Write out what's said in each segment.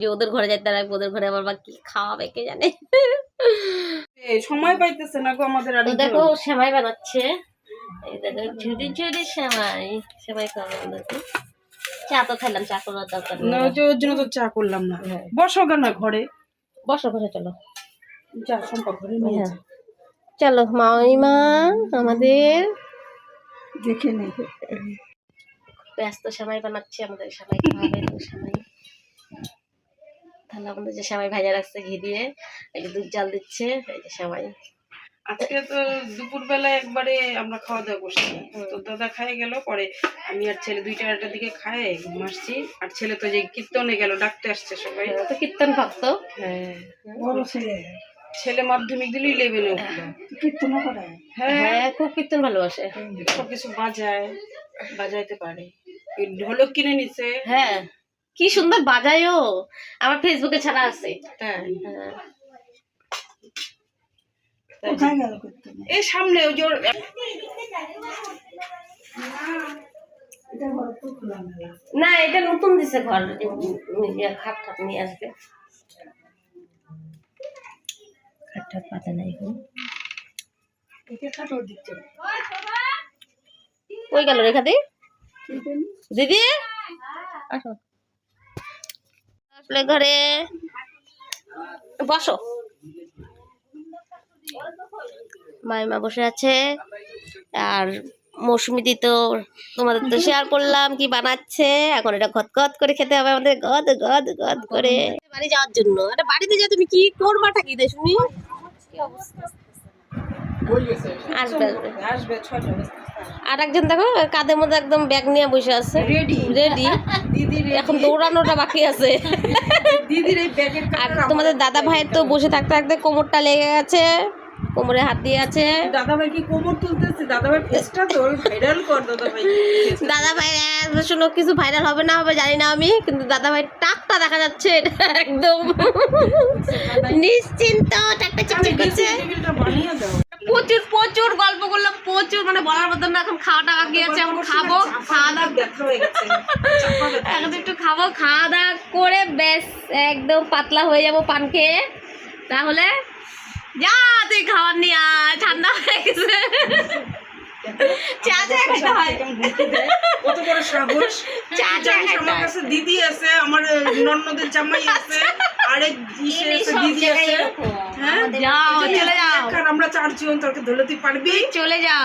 যে ওদের ঘরে যাইতে লাগবে, ওদের ঘরে আবার কি খাওয়াবে কে জানে। সময় পাইতেছে না গো আমাদের। তো দেখো সেমাই বানাচ্ছে, এই দেখো ঝুড়ি ঝুড়ি সেমাই, সেমাই খাওয়াবে ওদেরকে। চা তো খেলাম, চা করার দরকার না, ওর জন্য তো চা করলাম না। বসো কেন ঘরে, বসো ঘরে, চলো চা সম্পর্ক ঘরে নিয়ে যা। চলো মাইমা আমাদের দেখে নেই ব্যস্ত সেমাই বানাচ্ছে, আমাদের সেমাই খাওয়াবে। সেমাই তাহলে আমাদের যে সেমাই ভাজা রাখছে ঘি দিয়ে, এই যে দুধ জাল দিচ্ছে, এই যে সেমাই। আজকে তো দুপুর বেলা একবারে আমরা খাওয়া দাওয়া করছি, তো দাদা খাই গেল, পরে আমি আর ছেলে 2টা 2টার দিকে খাই ঘুম আসছি। আর ছেলে তো যে কীর্তনে গেল, ডাকতে আসছে সবাই। তো কীর্তন ভক্ত। হ্যাঁ, বড় ছেলে মাধ্যমিক দিল 11-এ উঠলো, কীর্তন করে। হ্যাঁ, খুব কীর্তন ভালোবাসে, সবকিছু বাজাইতে পারে। ঢোলক কিনে নিছে। হ্যাঁ, কি সুন্দর বাজায়ও, আমার ফেসবুকে ছাড়া আছে। হ্যাঁ, কোথায় গেল কীর্তন? এই সামনে ওই জোর। না, এটা নতুন দিছে ঘর, খাট খাট নিয়ে আসবে। খাট খাট পাতা নাই, কই গেল রেখা দি? দিদি আসো, আসলে ঘরে বসো। মাইমা বসে আছে, আর মৌসুমীদি তো তোমাদের তো শেয়ার করলাম কি বানাচ্ছে। এখন এটা গদ করে খেতে হবে আমাদের, গদ গদ গদ করে। বাড়ি যাওয়ার জন্য, আরে বাড়িতে যা, তুমি কি করবাটা কি দেখ শুনি। আসবে আসবে 6টা বাজে। আর একজন দেখো কাঁধের মধ্যে একদম ব্যাগ নিয়ে বসে আছে, রেডি। দিদির এখন দৌড়ানোটা বাকি আছে। দিদির এই ব্যাগের আর তোমাদের দাদা ভাইয়ের তো বসে থাকতে থাকতে কোমরটা লেগে গেছে, কোমরে হাত দিয়ে আছে। দাদা ভাই কি কোমর তুলতেছে? দাদা ভাই ফেসটা তো ভাইরাল কর। দাদা ভাই শুনো, কিছু ভাইরাল হবে না হবে জানি না আমি, কিন্তু দাদা ভাই টাকটা দেখা যাচ্ছে একদম নিশ্চিন্ত, টাকটা চিকচিক করছে। প্রচুর প্রচুর গল্প করলাম, প্রচুর, মানে বলার মতন না। এখন খাওয়াটা বাকি আছে, এখন খাবো, খাওয়া দাওয়া এখন একটু খাবো, খাওয়া দাওয়া করে ব্যাস একদম পাতলা হয়ে যাবো পান খেয়ে। তাহলে যা তুই খাবার নিয়ে আয়, ঠান্ডা হয়ে গেছে। চা চা খেতে হয়, কত বড় সাহস। চা চা আমার কাছে দিদি আছে, আমার ননদের জামাই আছে, আরেক দিদি আছে। হ্যাঁ, যাও চলে যাও, আমরা 4 জন, তোকে ধরে তুই পারবি? চলে যা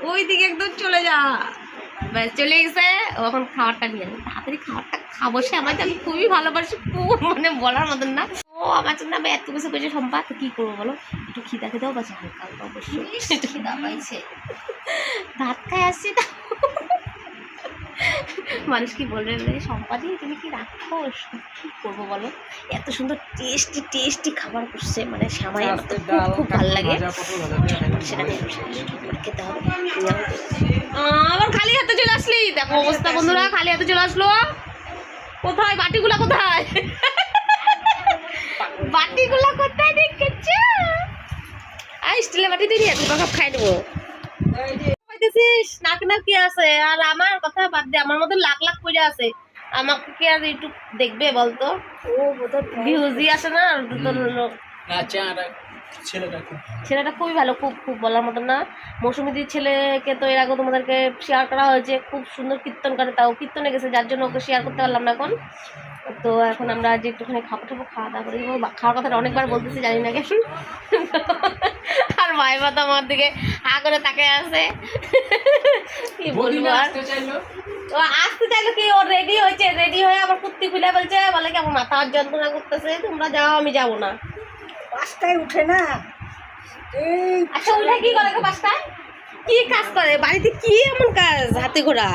ওই দিকে, একদম চলে যা। ব্যাস চলে গেছে, এখন খাবারটা নিয়ে তাড়াতাড়ি খাবারটা খাবো। সে আমাকে আমি খুবই ভালোবাসি, খুব, মানে বলার মতন না। ও আমার জন্য আমি এত কিছু করেছি সম্পা, তো কি করবো বলো, একটু খিদা খেতেও পাচ্ছে হালকা হালকা, অবশ্যই একটু খিদা পাইছে, ভাত খাই আসছি। মানুষ কি বলবে সম্পাদি তুমি কি রাখো, কি করবো বলো, এত সুন্দর টেস্টি টেস্টি খাবার করছে, মানে সেমাই আমার তো খুব খুব ভালো লাগে। সেটা নিয়ে খেতে হবে। আবার খালি হাতে চলে আসলি, দেখো অবস্থা বন্ধুরা, খালি হাতে চলে আসলো। কোথায় বাটিগুলা, কোথায় বাটিগুলা, কোথায় দেখেছ? আর স্টিলের বাটি দিয়ে তোমরা সব খাই দেবো। নাক নাক কি আছে, আর আমার কথা বাদ দে, আমার মধ্যে লাখ লাখ পড়ে আছে, আমাকে কি আর ইউটিউব দেখবে বলতো? ভিউজই আসে না। ছেলেটা খুবই ভালো, খুব খুব বলার মতন না। মৌসুমীদির ছেলেকে তো এর আগে তোমাদেরকে শেয়ার করা হয়েছে, খুব সুন্দর কীর্তন করে, তাও কীর্তনে গেছে, যার জন্য ওকে শেয়ার করতে পারলাম না এখন। তো এখন আমরা যে একটুখানি খাবো খাওয়া দাওয়া করে খাওয়ার কথাটা অনেকবার বলতেছি, জানি না কেন। আর মাইমা তো আমার দিকে হা করে তাকে আছে, কি বলবো আর। ও আসতে চাইলো কি, ও রেডি হয়েছে, রেডি হয়ে আবার কুর্তি খুলে বলছে, বলে কি আমার মাথার যন্ত্রণা করতেছে, তোমরা যাও আমি যাবো না। 5টায় উঠে না, আচ্ছা উঠে কি করে 5টায়? কি কাজ করে বাড়িতে, কি এমন কাজ হাতে ঘোরা?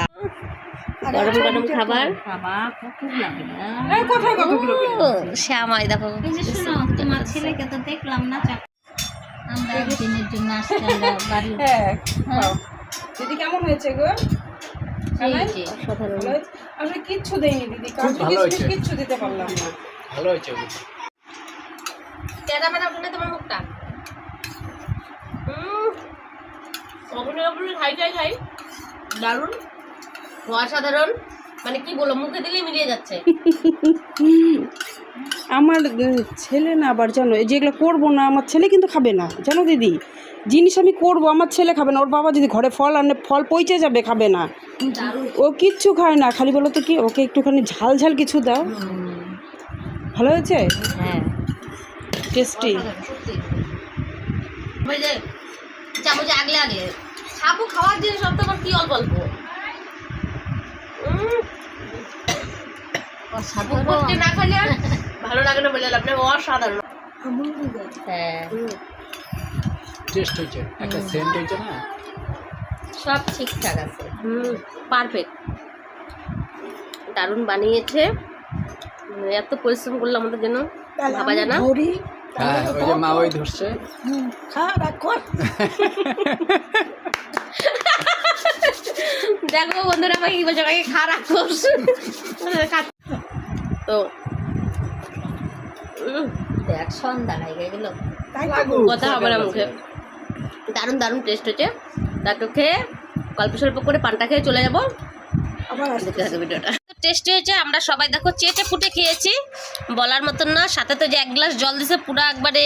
গরম গরম খাবার, শ্যামাই দেখো। তোমার ছেলেকে তো দেখলাম না, আমরা দিনের জন্য আসছি বাড়ি। দিদি কেমন হয়েছে গো? আমি কিচ্ছু দেইনি দিদি, কিচ্ছু দিতে পারলাম না। ভালো হয়েছে, ক্যামেরা উঠে তোমার মুখটা, খাই দারুণ, অসাধারণ, মানে কি বলো, মুখে দিলেই মিলিয়ে যাচ্ছে। আমার ছেলে না আবার জানো, এই যেগুলো করবো না আমার ছেলে কিন্তু খাবে না জানো দিদি। জিনিস আমি করবো আমার ছেলে খাবে না, ওর বাবা যদি ঘরে ফল আনে ফল পচে যাবে, খাবে না, ও কিচ্ছু খায় না। খালি বলো তো কি ওকে একটুখানি ঝাল ঝাল কিছু দাও। ভালো হয়েছে, হ্যাঁ টেস্টি। ওই যে চামচে আগলে আগলে খাবো, খাওয়ার জিনিস সব তো আবার কি অল্প অল্প। করতে না খাইলে আর ভালো লাগে না বলে আপনি অসাধারণ। হ্যাঁ টেস্ট হয়েছে, একটা সেন্ট হয়েছে না, সব ঠিকঠাক আছে। পারফেক্ট, দারুণ বানিয়েছে। এত পরিশ্রম করলো আমাদের জন্য, ভাবা যায় না। হ্যাঁ ওই যে মা ওই ধরছে। দেখো বন্ধুরা আমাকে কি বলছে, আমাকে খারাপ করছে তো দেখ সন্ধ্যা লাগে গেল, কথা হবে না মুখে। দারুণ দারুণ টেস্ট হচ্ছে। তারপর খেয়ে গল্প স্বল্প করে পানটা খেয়ে চলে যাবো। দেখতে থাকো ভিডিওটা। টেস্টি হয়েছে, আমরা সবাই দেখো চেটে ফুটে খেয়েছি, বলার মতন না। সাথে তো যে 1 গ্লাস জল দিছে, পুরো একবারে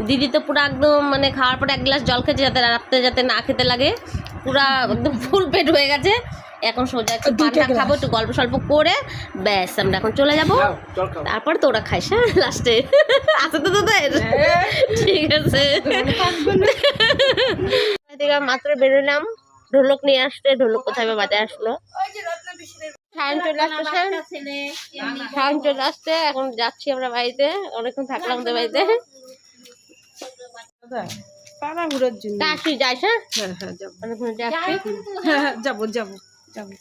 দিদি তো পুরো একদম মানে খাওয়ার পরে 1 গ্লাস জল খেয়েছে যাতে রাত্রে যাতে না খেতে লাগে, পুরা একদম ফুল পেট হয়ে গেছে। এখন সোজা একটু পানটা খাবো, একটু গল্প স্বল্প করে ব্যাস আমরা এখন চলে যাবো। তারপর তো ওরা খাইস লাস্টে আছে তো তোদের, ঠিক আছে। মাত্র বেরোলাম, ঢোলক নিয়ে আসতে, ঢোলক কোথায় বাজায় আসলো, সায়ন চলে আসছে, সায়ন চলে আসছে। এখন যাচ্ছি আমরা বাড়িতে, অনেকক্ষণ থাকলাম আমাদের বাড়িতে। তাড়াহুড়োর জন্য তা আসি যাইস, হ্যাঁ হ্যাঁ হ্যাঁ যাবো, অনেকক্ষণ যাচ্ছি। হ্যাঁ হ্যাঁ যাবো যাবো যাবো।